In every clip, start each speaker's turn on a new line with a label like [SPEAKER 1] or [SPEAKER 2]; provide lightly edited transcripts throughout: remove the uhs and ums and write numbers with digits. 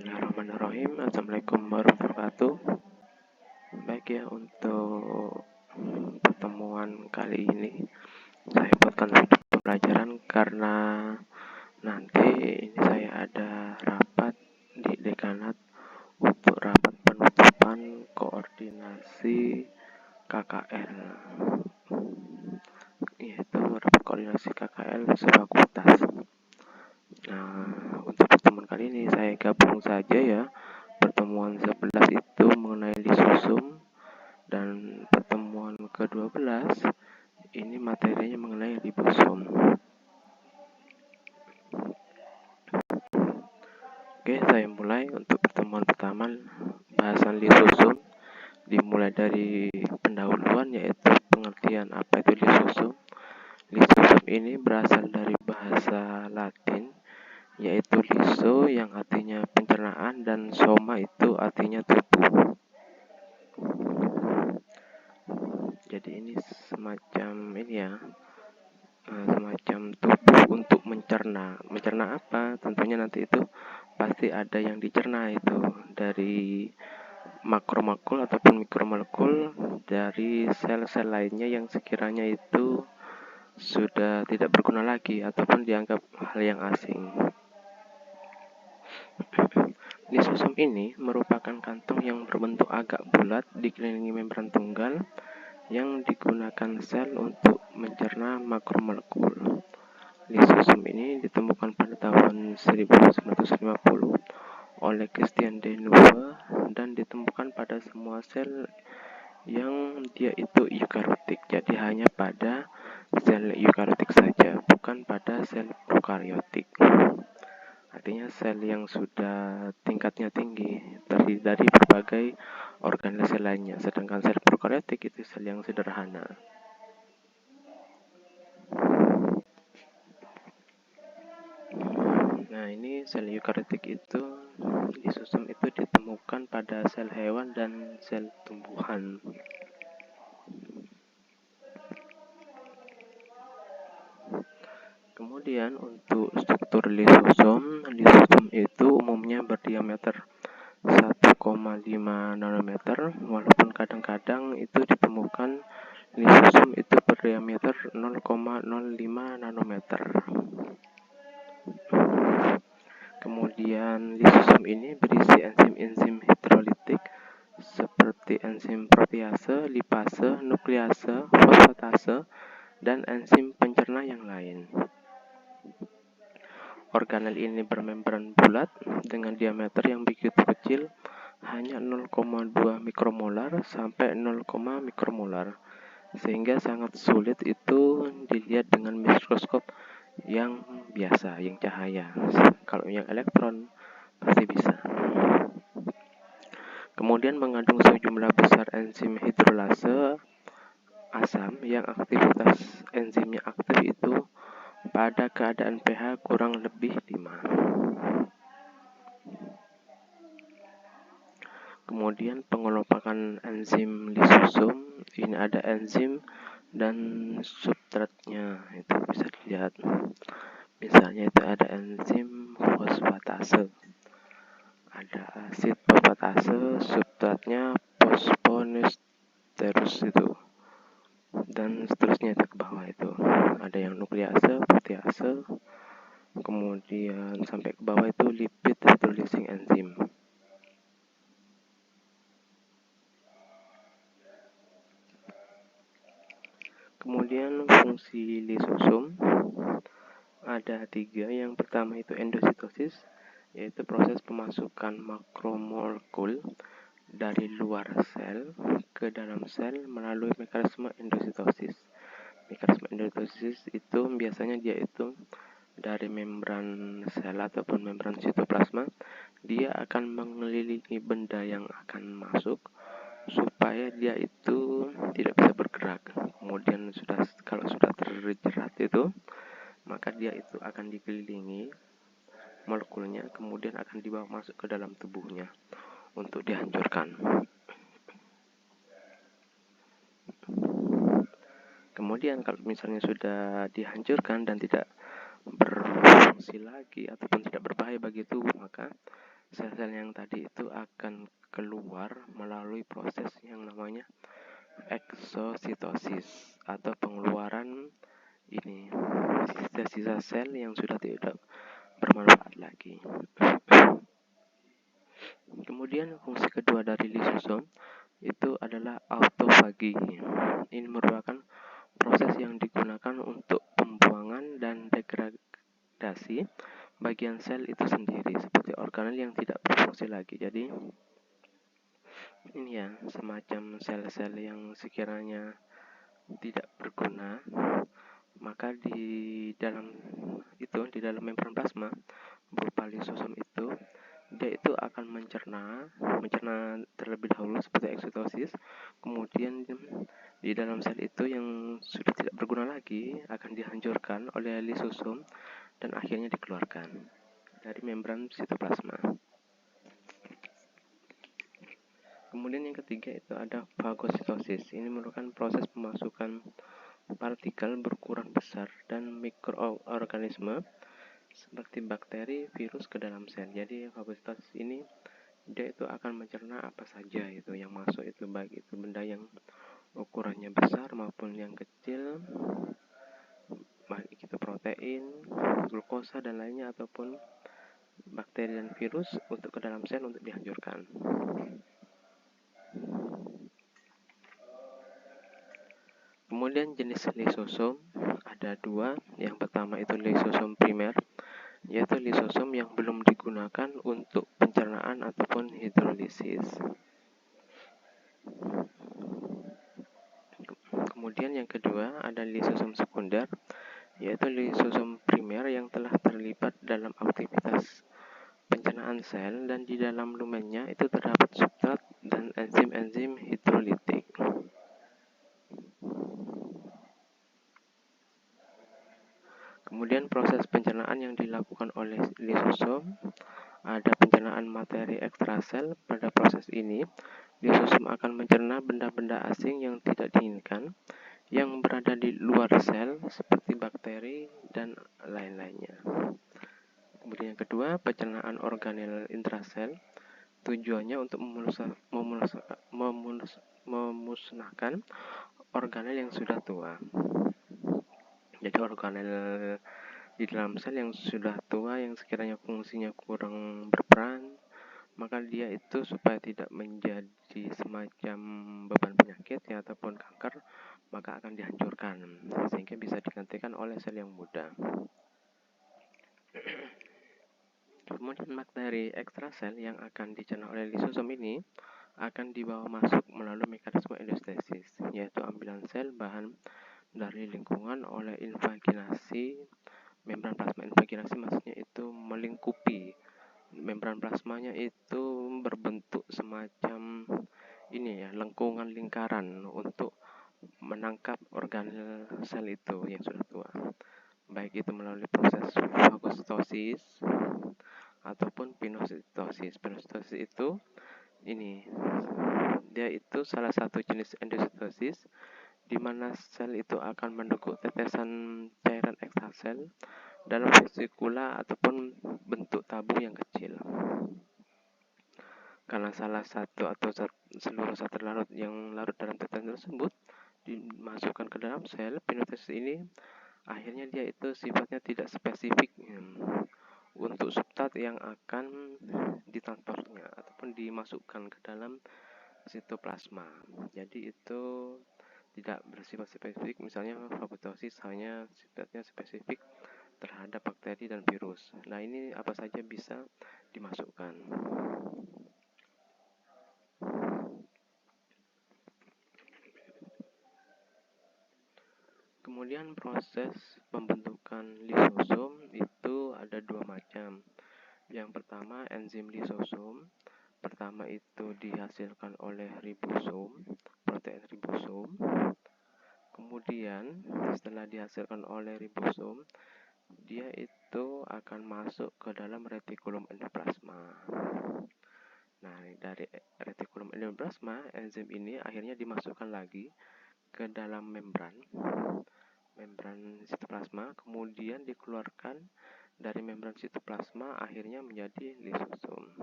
[SPEAKER 1] Bismillahirrahmanirrahim. Assalamualaikum warahmatullahi wabarakatuh. Baik ya, untuk pertemuan kali ini saya buatkan suatu pembelajaran karena nanti ini saya ada rapat di dekanat untuk rapat penutupan koordinasi KKL, yaitu rapat koordinasi KKL sefakultas. Nah, untuk pertemuan kali ini saya gabung saja ya. Pertemuan 11 itu mengenai lisusum dan pertemuan ke-12 ini materinya mengenai ribosom. Oke, saya mulai untuk pertemuan pertama. Bahasan lisusum dimulai dari pendahuluan, yaitu pengertian apa itu lisusum. Lisusum ini berasal dari bahasa Latin, yaitu liso yang artinya pencernaan dan soma itu artinya tubuh. Jadi ini semacam ini ya, semacam tubuh untuk mencerna. Mencerna apa? Tentunya nanti itu pasti ada yang dicerna, itu dari makromolekul ataupun mikromolekul dari sel-sel lainnya yang sekiranya itu sudah tidak berguna lagi ataupun dianggap hal yang asing. Lisusum ini merupakan kantong yang berbentuk agak bulat dikelilingi membran tunggal yang digunakan sel untuk mencerna makromolekul. Lisusum ini ditemukan pada tahun 1950 oleh Christian de Neuve dan ditemukan pada semua sel yang dia itu eukariotik. Jadi hanya pada sel eukariotik saja, bukan pada sel prokariotik. Artinya sel yang sudah tingkatnya tinggi, terdiri dari berbagai organisasi lainnya, sedangkan sel prokariotik itu sel yang sederhana. Nah, ini sel eukariotik itu, lisusum itu ditemukan pada sel hewan dan sel tumbuhan. Kemudian untuk struktur lisusum itu umumnya berdiameter 1,5 nanometer, walaupun kadang-kadang itu ditemukan lisusum itu berdiameter 0,05 nanometer. Kemudian lisusum ini berisi enzim-enzim hidrolitik seperti enzim protease, lipase, nuklease, fosfatase, dan enzim pencerna yang lain. Organel ini bermembran bulat dengan diameter yang begitu kecil, hanya 0,2 mikromolar sampai 0, mikromolar, sehingga sangat sulit itu dilihat dengan mikroskop yang biasa, yang cahaya. Kalau yang elektron pasti bisa. Kemudian mengandung sejumlah besar enzim hidrolase asam yang aktivitas enzimnya aktif itu pada keadaan pH kurang lebih 5. Kemudian pengelompokan enzim lisusum, ini ada enzim dan substratnya, itu bisa dilihat. Misalnya itu ada enzim fosfatase, ada asid fosfatase, substratnya fosfonisterus itu, dan seterusnya itu ke bawah itu. Ada yang nuklease, protease, kemudian sampai ke bawah itu lipid hydrolysing enzim. Kemudian fungsi lisusum ada 3. Yang pertama itu endositosis, yaitu proses pemasukan makromolekul dari luar sel ke dalam sel melalui mekanisme endositosis. Mekanisme endositosis itu biasanya dia itu dari membran sel ataupun membran sitoplasma, dia akan mengelilingi benda yang akan masuk supaya dia itu tidak bisa bergerak. Kemudian kalau sudah terjerat itu, maka dia itu akan dikelilingi molekulnya, kemudian akan dibawa masuk ke dalam tubuhnya untuk dihancurkan. Kemudian kalau misalnya sudah dihancurkan dan tidak berfungsi lagi ataupun tidak berbahaya bagi tubuh, maka sel-sel yang tadi itu akan keluar melalui proses yang namanya eksositosis atau pengeluaran ini sisa-sisa sel yang sudah tidak bermanfaat lagi. Kemudian fungsi kedua dari lisosom itu adalah autofagi. Ini merupakan proses yang digunakan untuk pembuangan dan degradasi bagian sel itu sendiri seperti organel yang tidak berfungsi lagi. Jadi ini ya, semacam sel-sel yang sekiranya tidak berguna, maka di dalam membran plasma berupa lisosom itu dia itu akan mencerna terlebih dahulu seperti eksitosis, kemudian di dalam sel itu yang sudah tidak berguna lagi akan dihancurkan oleh lisosom dan akhirnya dikeluarkan dari membran sitoplasma. Kemudian yang ketiga itu ada fagositosis. Ini merupakan proses pemasukan partikel berukuran besar dan mikroorganisme seperti bakteri, virus ke dalam sel. Jadi fagositosis ini dia itu akan mencerna apa saja itu yang masuk, itu baik itu benda yang ukurannya besar maupun yang kecil, baik itu protein, glukosa dan lainnya, ataupun bakteri dan virus untuk ke dalam sel untuk dihancurkan. Kemudian jenis lisosom ada dua. Yang pertama itu lisosom primer, yaitu lisosom yang belum digunakan untuk pencernaan ataupun hidrolisis. Kemudian yang kedua ada lisosom sekunder, yaitu lisosom primer yang telah terlibat dalam aktivitas pencernaan sel dan di dalam lumennya itu terdapat substrat dan enzim-enzim hidrolitik. Kemudian proses pencernaan yang dilakukan oleh lisosom ada pencernaan materi ekstrasel. Pada proses ini, lisosom akan mencerna benda-benda asing yang tidak diinginkan yang berada di luar sel seperti bakteri dan lain-lainnya. Kemudian yang kedua, pencernaan organel intrasel. Tujuannya untuk memusnahkan organel yang sudah tua. Jadi organel di dalam sel yang sudah tua yang sekiranya fungsinya kurang berperan, maka dia itu supaya tidak menjadi semacam beban penyakit ya, ataupun kanker, maka akan dihancurkan sehingga bisa digantikan oleh sel yang muda. Kemudian bakteri ekstrasel yang akan dicerna oleh lisosom ini akan dibawa masuk melalui mekanisme endostesis, yaitu ambilan sel bahan dari lingkungan oleh invaginasi membran plasma. Invaginasi maksudnya itu melingkupi membran plasmanya, itu berbentuk semacam ini ya, lengkungan lingkaran untuk menangkap organel sel itu yang sudah tua, baik itu melalui proses fagositosis ataupun pinositosis. Pinositosis itu ini dia itu salah satu jenis endositosis di mana sel itu akan mendukung tetesan cairan ekstrasel dalam vesikula ataupun bentuk tabung yang kecil. Karena salah satu atau seluruh zat larut yang larut dalam tetesan tersebut dimasukkan ke dalam sel, pinositosis ini akhirnya dia itu sifatnya tidak spesifik untuk substrat yang akan ditransfernya ataupun dimasukkan ke dalam sitoplasma. Jadi itu tidak bersifat spesifik, misalnya fagositosis hanya sifatnya spesifik terhadap bakteri dan virus. Nah, ini apa saja bisa dimasukkan. Kemudian proses pembentukan lisosom itu ada dua macam. Yang pertama enzim lisosom. Pertama itu dihasilkan oleh ribosom, protein ribosom. Kemudian setelah dihasilkan oleh ribosom, dia itu akan masuk ke dalam retikulum endoplasma. Nah, dari retikulum endoplasma, enzim ini akhirnya dimasukkan lagi ke dalam membran sitoplasma, kemudian dikeluarkan dari membran sitoplasma akhirnya menjadi lisosom.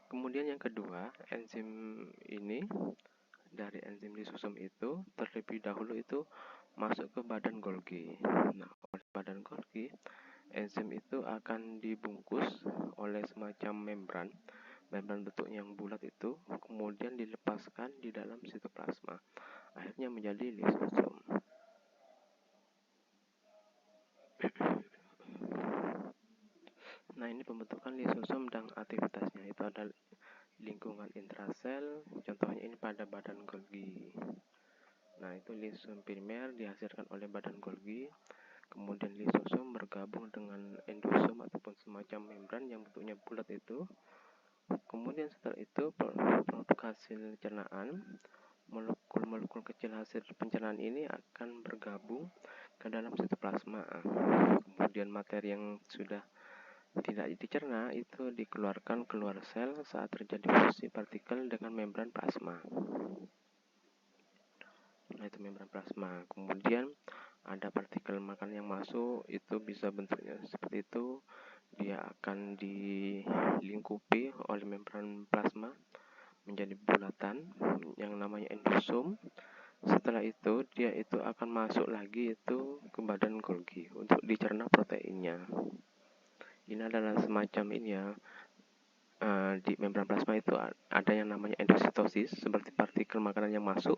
[SPEAKER 1] Kemudian yang kedua, enzim ini dari enzim lisosom itu terlebih dahulu itu masuk ke badan Golgi. Nah, oleh badan Golgi, enzim itu akan dibungkus oleh semacam membran bentuk yang bulat itu, kemudian dilepaskan di dalam sitoplasma. Akhirnya menjadi lisosom. Nah, ini pembentukan lisosom dan aktivitasnya. Itu ada lingkungan intrasel, contohnya ini pada badan Golgi. Nah, itu lisosom primer dihasilkan oleh badan Golgi. Kemudian lisosom bergabung dengan endosom ataupun semacam membran yang bentuknya bulat itu. Kemudian setelah itu produk hasil cernaan, molekul-molekul kecil hasil pencernaan ini akan bergabung ke dalam sitoplasma. Kemudian materi yang sudah tidak dicerna itu dikeluarkan keluar sel saat terjadi fusi partikel dengan membran plasma. Nah, itu membran plasma. Kemudian ada partikel makanan yang masuk, itu bisa bentuknya seperti itu. Dia akan dilingkupi oleh membran plasma menjadi bulatan yang namanya endosom. Setelah itu dia itu akan masuk lagi itu ke badan Golgi untuk dicerna proteinnya. Ini adalah semacam ini ya, di membran plasma itu ada yang namanya endositosis, seperti partikel makanan yang masuk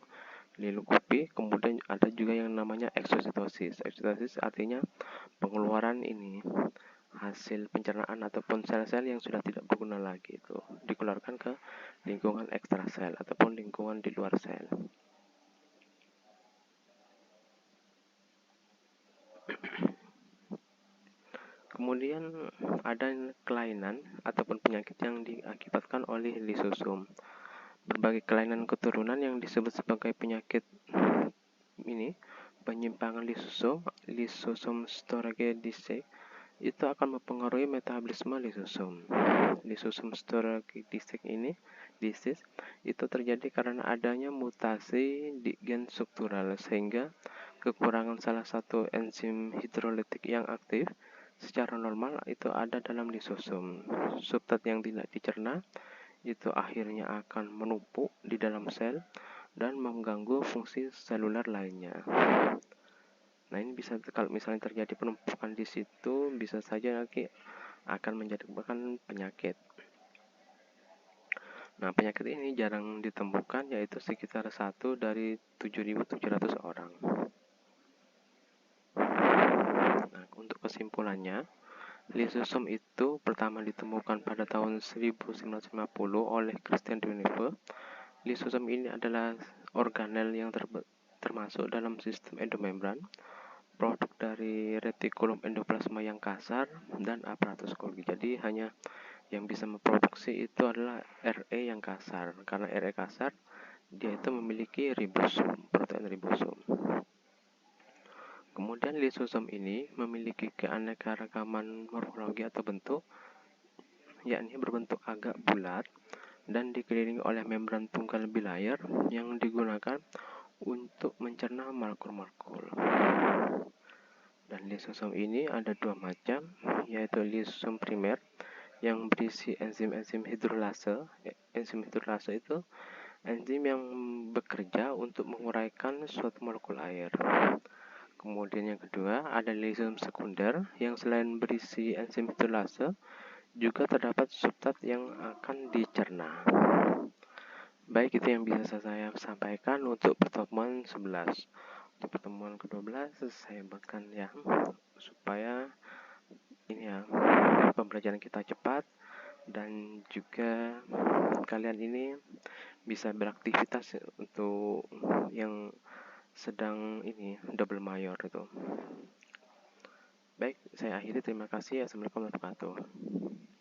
[SPEAKER 1] dilingkupi. Kemudian ada juga yang namanya eksositosis. Eksositosis artinya pengeluaran ini hasil pencernaan ataupun sel-sel yang sudah tidak berguna lagi itu dikeluarkan ke lingkungan ekstrasel ataupun lingkungan di luar sel. Kemudian ada kelainan ataupun penyakit yang diakibatkan oleh lisosom. Berbagai kelainan keturunan yang disebut sebagai penyakit ini penyimpangan lisosom storage defect itu akan mempengaruhi metabolisme lisosom. Lisosom storage defect ini disease itu terjadi karena adanya mutasi di gen struktural sehingga kekurangan salah satu enzim hidrolitik yang aktif secara normal itu ada dalam lisosom. Substrat yang tidak dicerna itu akhirnya akan menumpuk di dalam sel dan mengganggu fungsi seluler lainnya. Nah, ini bisa kalau misalnya terjadi penumpukan di situ, bisa saja nanti akan menyebabkan penyakit. Nah, penyakit ini jarang ditemukan, yaitu sekitar 1 dari 7.700 orang. Nah, untuk kesimpulannya, lisosom itu pertama ditemukan pada tahun 1950 oleh Christian Deneuve. Lisosom ini adalah organel yang termasuk dalam sistem endomembran, produk dari retikulum endoplasma yang kasar dan aparatus Golgi. Jadi hanya yang bisa memproduksi itu adalah RE yang kasar. Karena RE kasar, dia itu memiliki ribosom, protein ribosom. Kemudian lisosom ini memiliki keanekaragaman morfologi atau bentuk, yakni berbentuk agak bulat dan dikelilingi oleh membran tunggal bilayer yang digunakan untuk mencerna molekul-molekul. Dan lisosom ini ada dua macam, yaitu lisosom primer yang berisi enzim-enzim hidrolase. Enzim hidrolase itu enzim yang bekerja untuk menguraikan suatu molekul air. Kemudian yang kedua ada lisosom sekunder yang selain berisi enzim hidrolase juga terdapat substrat yang akan dicerna. Baik, itu yang bisa saya sampaikan untuk pertemuan 11. Di pertemuan ke-12 saya buatkan ya supaya ini ya pembelajaran kita cepat dan juga kalian ini bisa beraktivitas untuk yang sedang ini double mayor itu. Baik, saya akhiri, terima kasih. Assalamualaikum warahmatullahi wabarakatuh.